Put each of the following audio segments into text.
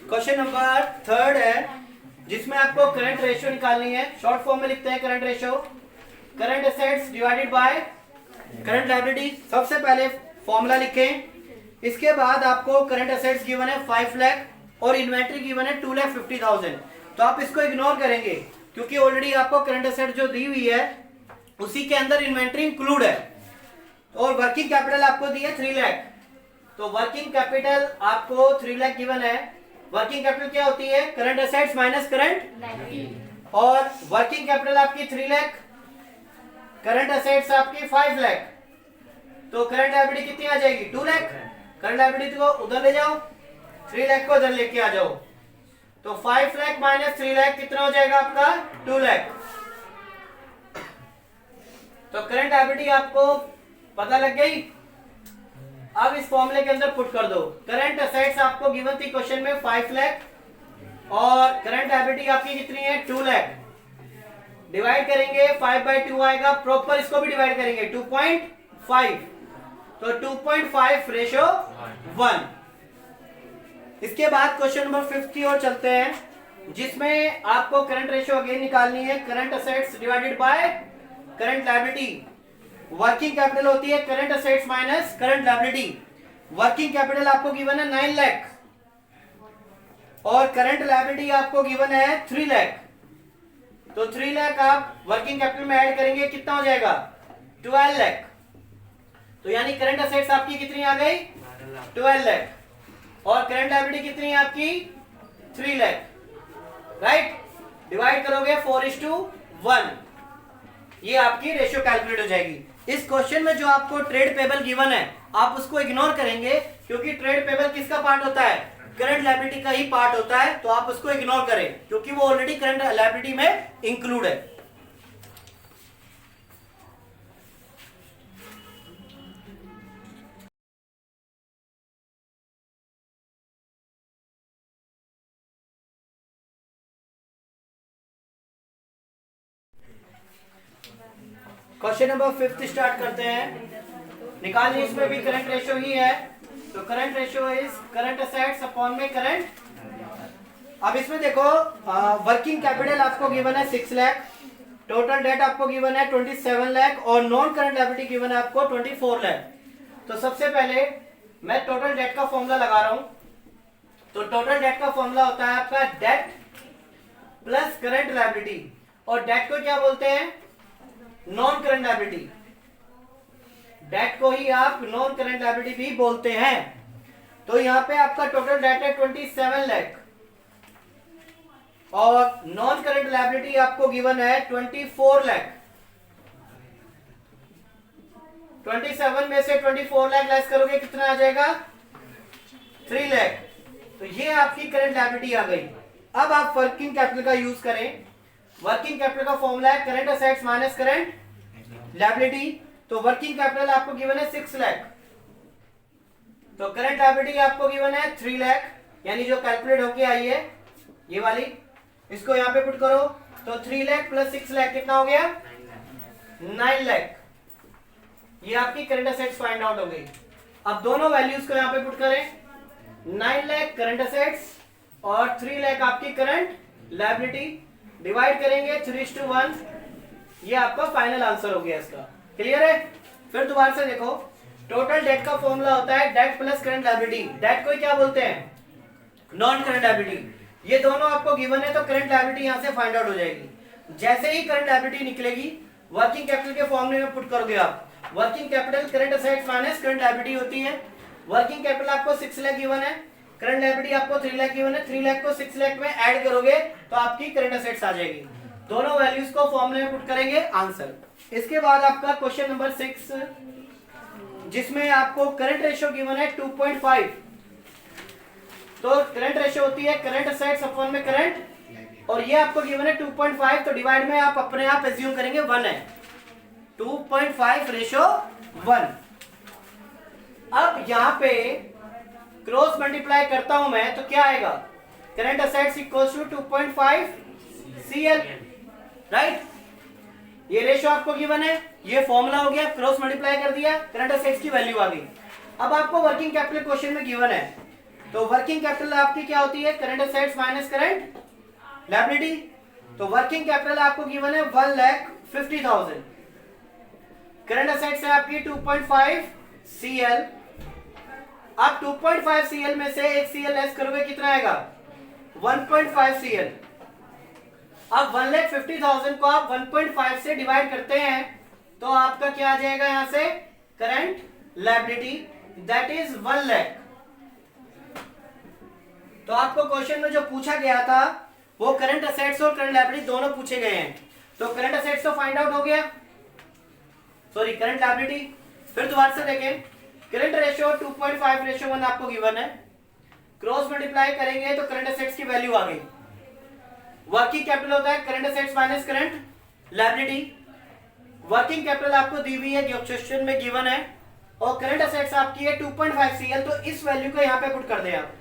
Question number 3 है जिसमें आपको करंट रेशियो निकालनी है। शॉर्ट फॉर्म में लिखते हैं current ratio, current assets divided by current liability. सबसे पहले फॉर्मूला लिखें, इसके बाद आपको करंट एसेट्स गिवन है 5 लाख और इन्वेंट्री गिवन है 2,50,000। तो आप इसको इग्नोर करेंगे क्योंकि ऑलरेडी आपको करंट एसेट जो दी हुई है उसी के अंदर इन्वेंट्री इंक्लूड है। और वर्किंग कैपिटल आपको दी है 3 लाख, तो वर्किंग कैपिटल आपको 3 लाख गिवन है। वर्किंग कैपिटल क्या होती है? Current assets minus current. और वर्किंग कैपिटल आपकी 3 लाख, करंट एसेट्स आपकी 5 लाख, तो करंट लायबिलिटी कितनी आ जाएगी? 2 लाख। करंट लायबिलिटी को उधर ले जाओ, 3 लाख को उधर लेके आ जाओ, तो 5 लाख माइनस 3 लाख कितना हो जाएगा आपका? 2 लाख। तो करंट लायबिलिटी आपको पता लग गई। अब इस फॉर्मूले के अंदर पुट कर दो। करंट एसेट्स आपको गिवन थी क्वेश्चन में 5 लाख और करंट लायबिलिटी आपकी कितनी है? 2 लाख। डिवाइड करेंगे 5/2 आएगा, प्रॉपर इसको भी डिवाइड करेंगे 2.5, तो 2.5 रेशो 1। इसके बाद क्वेश्चन नंबर 5 की ओर चलते हैं जिसमें आपको करंट रेशियो अगेन निकालनी है, current assets divided by current liability. Working capital होती है current assets minus current liability. Working capital आपको गिवन है 9 लाख और करंट लायबिलिटी आपको गिवन है 3 लाख। तो 3 लाख आप वर्किंग कैपिटल में ऐड करेंगे, कितना हो जाएगा? 12 लाख। तो यानी करंट एसेट्स आपकी कितनी आ गई? 12 लाख और करंट लायबिलिटी कितनी है आपकी? 3 लाख। राइट, डिवाइड करोगे 4:1, ये आपकी रेशियो कैलकुलेट हो जाएगी। इस क्वेश्चन में जो आपको ट्रेड पेबल गिवन है आप उसको इग्नोर करेंगे क्योंकि ट्रेड पेबल किसका पार्ट होता है? करंट लायबिलिटी का ही पार्ट होता है, तो आप उसको इग्नोर करें क्योंकि वो ऑलरेडी करंट लायबिलिटी में इंक्लूड है। क्वेश्चन नंबर 5 स्टार्ट करते हैं। निकालनी इसमें भी करंट रेशियो ही है, तो current ratio is current assets upon में करंट। अब इसमें देखो वर्किंग कैपिटल आपको गिवन है 6 लाख, टोटल डेट आपको गिवन है 27 लाख और नॉन करंट लायबिलिटी गिवन है आपको 24 लाख। तो सबसे पहले मैं टोटल डेट का फॉर्मूला लगा रहा हूं। तो टोटल डेट का फॉर्मूला होता है आपका डेट प्लस करंट लायबिलिटी, और डेट को क्या बोलते हैं? Non current liability. डेट को ही आप नॉन करंट लायबिलिटी भी बोलते हैं। तो यहां पे आपका टोटल डेट है 27 लाख और नॉन करंट लायबिलिटी आपको गिवन है 24 लाख। 27 में से 24 लाख लेस करोगे कितना आ जाएगा? 3 लाख। तो ये आपकी करंट लायबिलिटी आ गई। अब आप वर्किंग कैपिटल का यूज करें। वर्किंग कैपिटल का फॉर्मूला है current assets minus current liability. तो वर्किंग कैपिटल आपको गिवन है 6 लाख, तो करंट लायबिलिटी आपको गिवन है 3 लाख, यानी जो कैलकुलेट होके आई है ये वाली, इसको यहां पे पुट करो। तो 3 लाख प्लस 6 लाख कितना हो गया? 9 लाख। ये आपकी करंट एसेट्स फाइंड आउट हो गई। अब दोनों वैल्यूज को यहां पे पुट करें, 9 लाख करंट एसेट्स और 3 लाख आपकी करंट लायबिलिटी, डिवाइड करेंगे 3:1, ये आपका फाइनल आंसर हो गया इसका। क्लियर है? फिर दोबारा से देखो, टोटल डेट का फॉर्मूला होता है debt plus current liability. Debt को क्या बोलते हैं? Non current liability. ये दोनों आपको गिवन है तो करंट लायबिलिटी यहां से फाइंड आउट हो जाएगी। जैसे ही करंट लायबिलिटी निकलेगी वर्किंग कैपिटल के फॉर्मूले में पुट करोगे आप। Working capital current assets minus current liability होती है। वर्किंग कैपिटल आपको 6 लाख गिवन है, करंट लायबिलिटी आपको 3 लाख गिवन है। 3 लाख को 6 लाख में ऐड करोगे तो आपकी करंट एसेट्स आ जाएगी। दोनों वैल्यूज को फॉर्मूले में पुट करेंगे, आंसर। इसके बाद आपका क्वेश्चन नंबर 6 जिसमें आपको करंट रेशियो गिवन है 2.5। तो करंट रेशियो होती है करंट एसेट्स अपॉन में करंट, और ये आपको गिवन है 2.5, तो डिवाइड में आप अपने आप एज्यूम करेंगे 1 है। 2.5 रेशियो 1। अब यहां पे क्रॉस मल्टीप्लाई करता हूं मैं तो क्या आएगा? Current assets equals to 2.5 CL, right. ये रेशियो आपको गिवन है, ये फॉर्मूला हो गया, क्रॉस मल्टीप्लाई कर दिया, करंट एसेट्स की वैल्यू आ गई। अब आपको वर्किंग कैपिटल क्वेश्चन में गिवन है तो वर्किंग कैपिटल आपकी क्या होती है? Current assets minus current liability. तो वर्किंग कैपिटल आपको गिवन है 1,50,000। करंट असेट्स है आपकी 2.5 CL। आप 2.5 CL में से 1 CL लेस करोगे कितना आएगा? 1.5 CL। अब 1,50,000 को आप 1.5 से डिवाइड करते हैं तो आपका क्या आ जाएगा यहां से? Current liability, that is 1 lakh. तो आपको क्वेश्चन में जो पूछा गया था वो करंट असेट्स और करंट लायबिलिटी दोनों पूछे गए हैं। तो करंट असेट्स तो फाइंड आउट हो गया, सॉरी करंट लायबिलिटी। फिर दोबारा से देखें, करंट रेशियो 2.5:1 आपको गिवन है। क्रॉस मल्टीप्लाई करेंगे तो करंट असेट्स की वैल्यू आ गई। वर्किंग कैपिटल होता है current assets minus current liability. Working capital आपको दी हुई है, क्वेश्चन में गिवन है, और करंट असेट्स आपकी है 2.5 CL। तो इस वैल्यू को यहाँ पे पुट कर दें आप।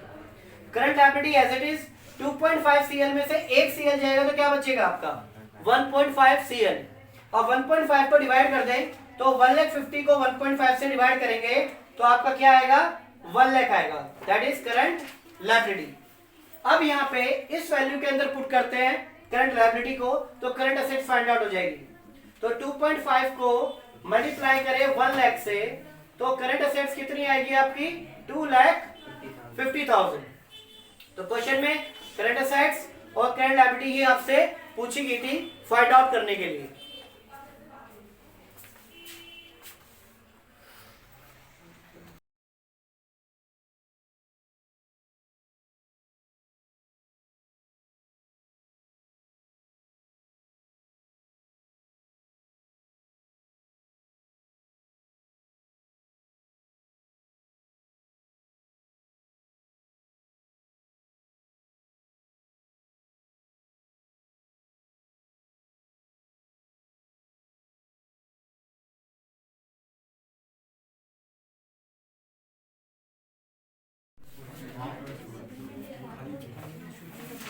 Current liability as it is 2.5 CL में से 1 CL जाएगा तो क्या बचेगा आपका? 1.5 CL। और 1.5 को डिवाइड कर दें तो 1,50,000 को 1.5 से डिवाइड करेंगे तो आपका क्या आएगा? 1 लाख आएगा, दैट इज करंट लायबिलिटी। अब यहाँ पे इस वैल्यू के अंदर पुट करते हैं करंट लायबिलिटी को, तो करंट असेट्स फाइंड आउट हो जाएगी। तो 2.5 को मल्टीप्लाई करें 1 लाख से तो करंट असेट्स कितनी आएगी आपकी? 2,50,000। तो क्वेश्चन में करंट असेट्स और करंट लायबिलिटी ही आपसे पूछी गई थी फाइंड आउट करने के लिए।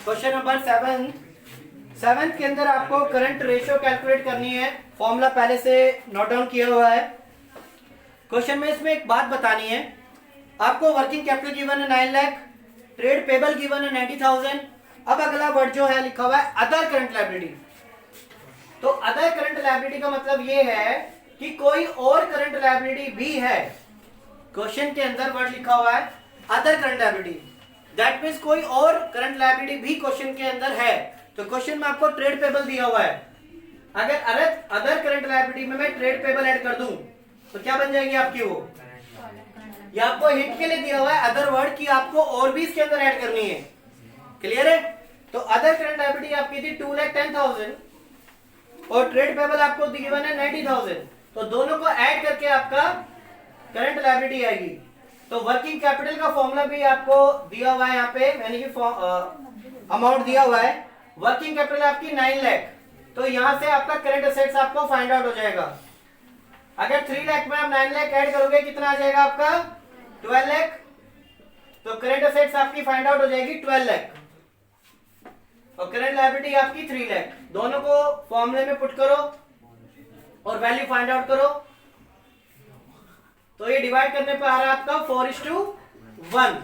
क्वेश्चन नंबर 7 के अंदर आपको करंट रेशियो कैलकुलेट करनी है। फॉर्मूला पहले से नोट डाउन किया हुआ है। क्वेश्चन में इसमें एक बात बतानी है, आपको वर्किंग कैपिटल गिवन है 9 लाख, ट्रेड पेबल गिवन है 90,000। अब अगला वर्ड जो है लिखा हुआ है अदर करंट लायबिलिटी। तो अदर करंट लायबिलिटी का मतलब ये है कि कोई और करंट लायबिलिटी भी है। क्वेश्चन के अंदर वर्ड लिखा हुआ है other current liability, that means कोई और करंट लायबिलिटी भी क्वेश्चन के अंदर है। तो क्वेश्चन में आपको ट्रेड पेबल दिया हुआ है, अगर अदर करंट लायबिलिटी में मैं ट्रेड पेबल ऐड कर दूं तो क्या बन जाएगी आपकी वो? ये आपको हिंट के लिए दिया हुआ है अदर वर्ड की आपको और भी इसके अंदर ऐड करनी है। क्लियर है? तो अदर करंट लायबिलिटी आपकी थी 2,10,000 और ट्रेड पेबल आपको गिवन है 90,000। तो दोनों को ऐड करके आपका करंट लायबिलिटी आएगी। तो वर्किंग कैपिटल का फॉर्मूला भी आपको दिया हुआ है यहाँ पे, यानी कि अमाउंट दिया हुआ है। वर्किंग कैपिटल आपकी 9 लाख, तो यहां से आपका करंट असेट्स आपको फाइंड आउट हो जाएगा। अगर 3 लाख में आप 9 लाख ऐड करोगे कितना आ जाएगा आपका? 12 लाख। तो करंट असेट्स आपकी फाइंड आउट हो जाएगी 12 लाख और करंट लायबिलिटी आपकी 3 लाख। दोनों को फॉर्मूले में पुट करो और वैल्यू फाइंड आउट करो। तो ये डिवाइड करने पर आ रहा है आपका 4:1।